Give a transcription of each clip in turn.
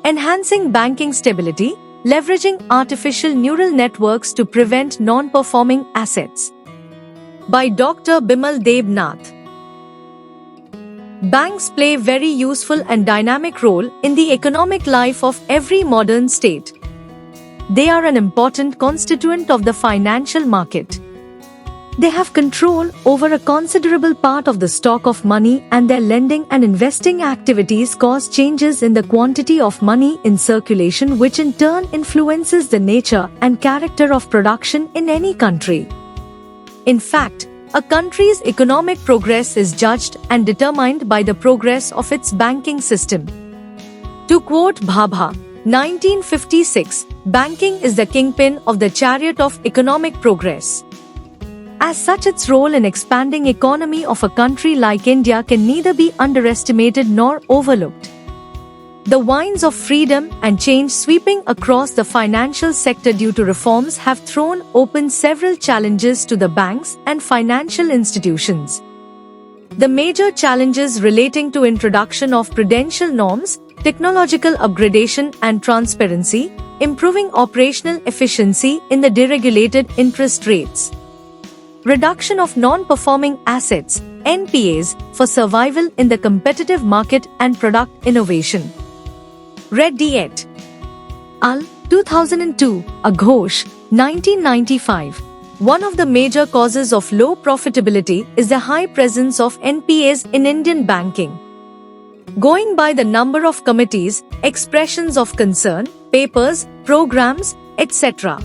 Enhancing banking stability, leveraging artificial neural networks to prevent non-performing assets. By Dr. Bimal Debnath. Banks play a very useful and dynamic role in the economic life of every modern state. They are an important constituent of the financial market. They have control over a considerable part of the stock of money, and their lending and investing activities cause changes in the quantity of money in circulation, which in turn influences the nature and character of production in any country. In fact, a country's economic progress is judged and determined by the progress of its banking system. To quote Bhabha, 1956, banking is the kingpin of the chariot of economic progress. As such, its role in expanding economy of a country like India can neither be underestimated nor overlooked. The winds of freedom and change sweeping across the financial sector due to reforms have thrown open several challenges to the banks and financial institutions. The major challenges relating to introduction of prudential norms, technological upgradation and transparency, improving operational efficiency in the deregulated interest rates. Reduction of non-performing assets, NPAs, for survival in the competitive market and product innovation. Reddy et al. 2002, Ghosh, 1995. One of the major causes of low profitability is the high presence of NPAs in Indian banking. Going by the number of committees, expressions of concern, papers, programs, etc.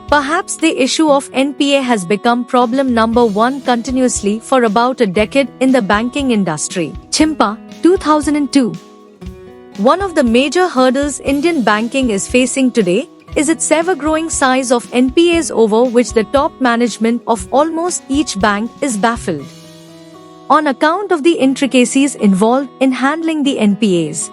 Perhaps the issue of NPA has become problem number one continuously for about a decade in the banking industry. Chimpa, 2002. One of the major hurdles Indian banking is facing today is its ever-growing size of NPAs, over which the top management of almost each bank is baffled. On account of the intricacies involved in handling the NPAs,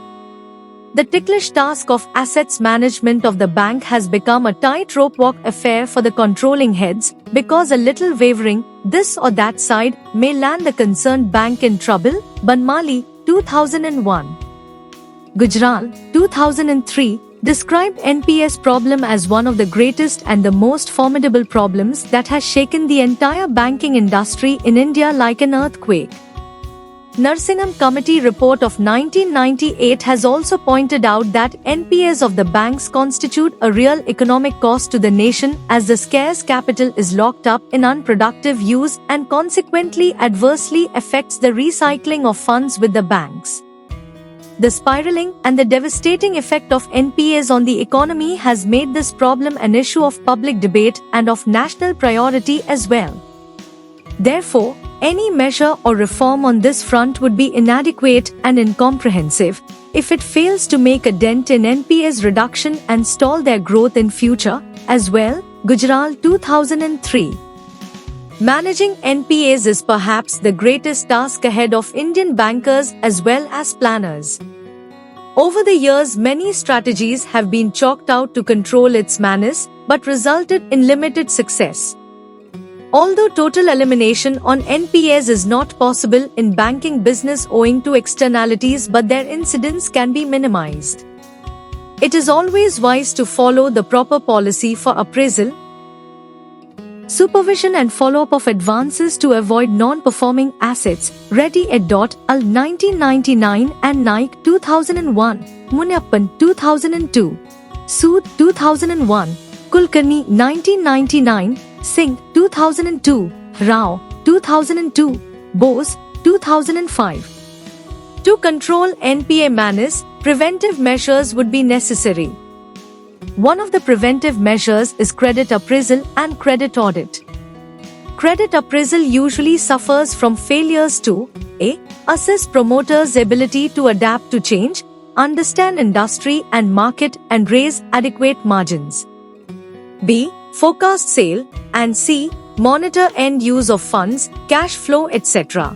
the ticklish task of assets management of the bank has become a tightrope walk affair for the controlling heads, because a little wavering this or that side may land the concerned bank in trouble. Banmali, 2001. Gujral, 2003, described NPS problem as one of the greatest and the most formidable problems that has shaken the entire banking industry in India like an earthquake. Narsingham Committee report of 1998 has also pointed out that NPAs of the banks constitute a real economic cost to the nation, as the scarce capital is locked up in unproductive use and consequently adversely affects the recycling of funds with the banks. The spiraling and the devastating effect of NPAs on the economy has made this problem an issue of public debate and of national priority as well. Therefore, any measure or reform on this front would be inadequate and incomprehensive if it fails to make a dent in NPAs reduction and stall their growth in future as well. Gujral, 2003. Managing NPAs is perhaps the greatest task ahead of Indian bankers as well as planners. Over the years, many strategies have been chalked out to control its menace, but resulted in limited success. Although total elimination on NPAs is not possible in banking business owing to externalities, but their incidence can be minimized. It is always wise to follow the proper policy for appraisal, supervision and follow-up of advances to avoid non-performing assets. Reddy et al. 1999 and Naik, 2001, Munappan, 2002, Sood, 2001, Kulkarni, 1999, Singh, 2002, Rao, 2002, Bose, 2005. To control NPA menace, preventive measures would be necessary. One of the preventive measures is credit appraisal and credit audit. Credit appraisal usually suffers from failures to a. Assess promoters' ability to adapt to change, understand industry and market and raise adequate margins. b. Forecast sale, and c. Monitor end use of funds, cash flow, etc.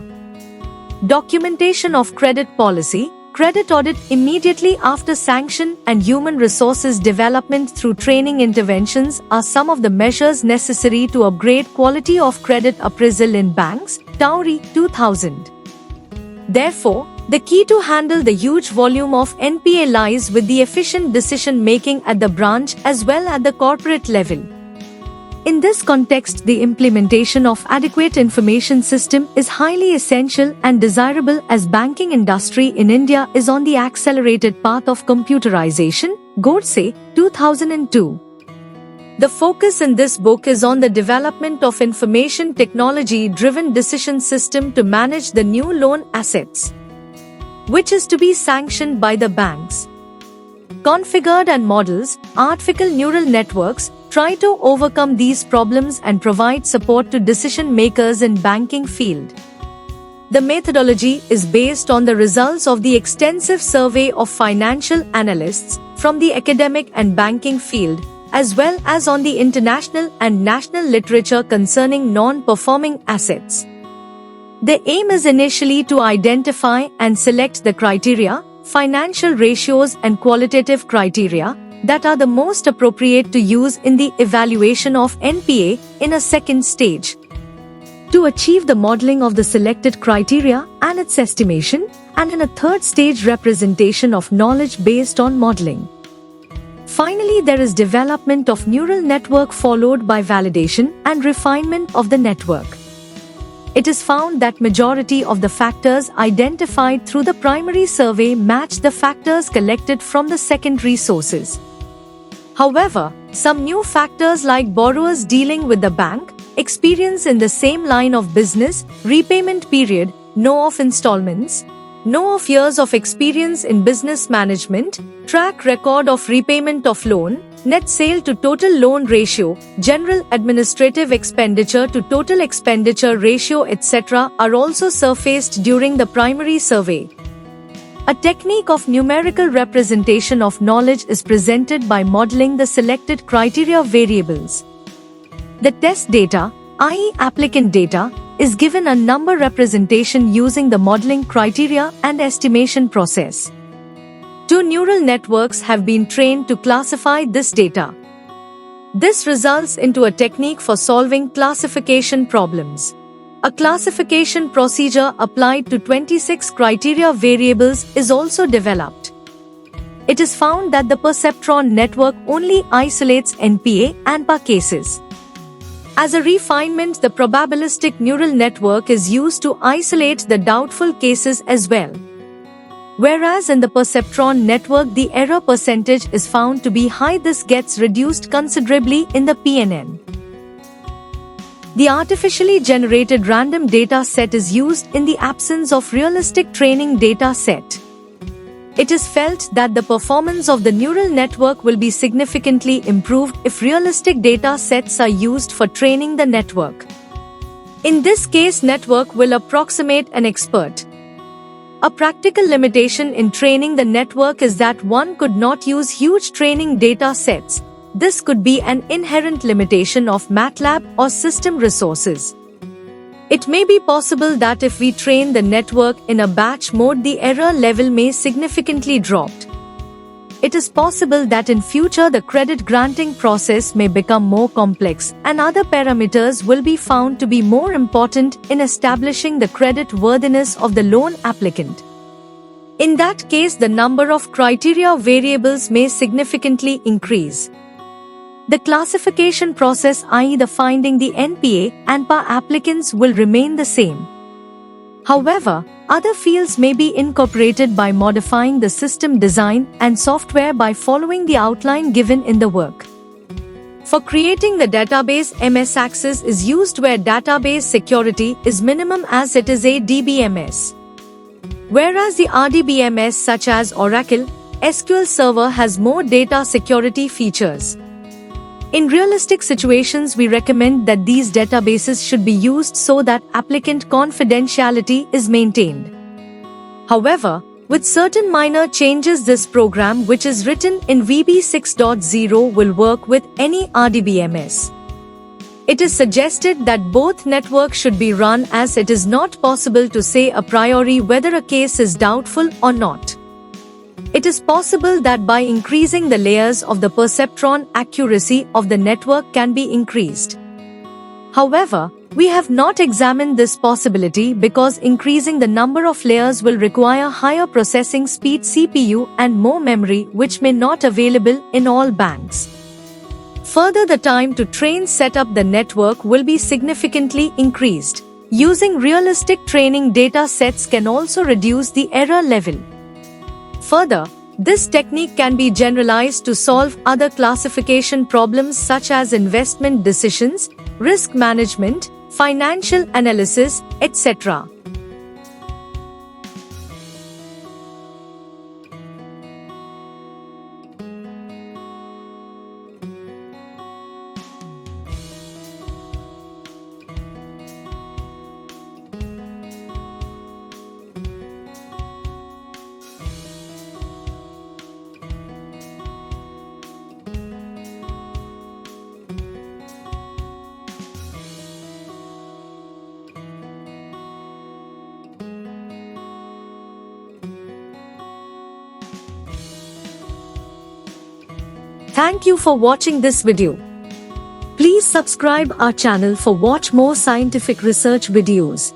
Documentation of credit policy, credit audit immediately after sanction and human resources development through training interventions are some of the measures necessary to upgrade quality of credit appraisal in banks. Towri, 2000. Therefore, The key to handle the huge volume of NPA lies with the efficient decision-making at the branch as well as at the corporate level. In this context, the implementation of adequate information system is highly essential and desirable as banking industry in India is on the accelerated path of computerization, Godse, 2002. The focus in this book is on the development of information technology-driven decision system to manage the new loan assets, which is to be sanctioned by the banks. Configured and models, artificial neural networks, try to overcome these problems and provide support to decision makers in banking field. The methodology is based on the results of the extensive survey of financial analysts from the academic and banking field, as well as on the international and national literature concerning non-performing assets. The aim is initially to identify and select the criteria, financial ratios and qualitative criteria that are the most appropriate to use in the evaluation of NPA in a second stage. To achieve the modeling of the selected criteria and its estimation, and in a third stage representation of knowledge based on modeling. Finally, there is development of neural network followed by validation and refinement of the network. It is found that majority of the factors identified through the primary survey match the factors collected from the secondary sources. However, some new factors like borrowers dealing with the bank, experience in the same line of business, repayment period, know of installments, know of years of experience in business management, track record of repayment of loan, net sale to total loan ratio, general administrative expenditure to total expenditure ratio etc. are also surfaced during the primary survey. A technique of numerical representation of knowledge is presented by modeling the selected criteria variables. The test data, i.e. applicant data, is given a number representation using the modeling criteria and estimation process. Two neural networks have been trained to classify this data. This results into a technique for solving classification problems. A classification procedure applied to 26 criteria variables is also developed. It is found that the perceptron network only isolates NPA and PA cases. As a refinement, the probabilistic neural network is used to isolate the doubtful cases as well. Whereas in the perceptron network the error percentage is found to be high, this gets reduced considerably in the PNN. The artificially generated random data set is used in the absence of realistic training data set. It is felt that the performance of the neural network will be significantly improved if realistic data sets are used for training the network. In this case, network will approximate an expert. A practical limitation in training the network is that one could not use huge training data sets. This could be an inherent limitation of MATLAB or system resources. It may be possible that if we train the network in a batch mode, the error level may significantly drop. It is possible that in future the credit granting process may become more complex and other parameters will be found to be more important in establishing the credit worthiness of the loan applicant. In that case, the number of criteria variables may significantly increase. The classification process, i.e. the finding the NPA and PA applicants, will remain the same. However, other fields may be incorporated by modifying the system design and software by following the outline given in the work. For creating the database, MS Access is used where database security is minimum as it is a DBMS. Whereas the RDBMS such as Oracle, SQL Server has more data security features. In realistic situations, we recommend that these databases should be used so that applicant confidentiality is maintained. However, with certain minor changes, this program, which is written in VB 6.0, will work with any RDBMS. It is suggested that both networks should be run as it is not possible to say a priori whether a case is doubtful or not. It is possible that by increasing the layers of the perceptron, accuracy of the network can be increased. However, We have not examined this possibility because increasing the number of layers will require higher processing speed CPU and more memory, which may not available in all banks. Further, the time to train set up the network will be significantly increased. Using realistic training data sets can also reduce the error level. Further, this technique can be generalized to solve other classification problems such as investment decisions, risk management, financial analysis, etc. Thank you for watching this video. Please subscribe our channel for watch more scientific research videos.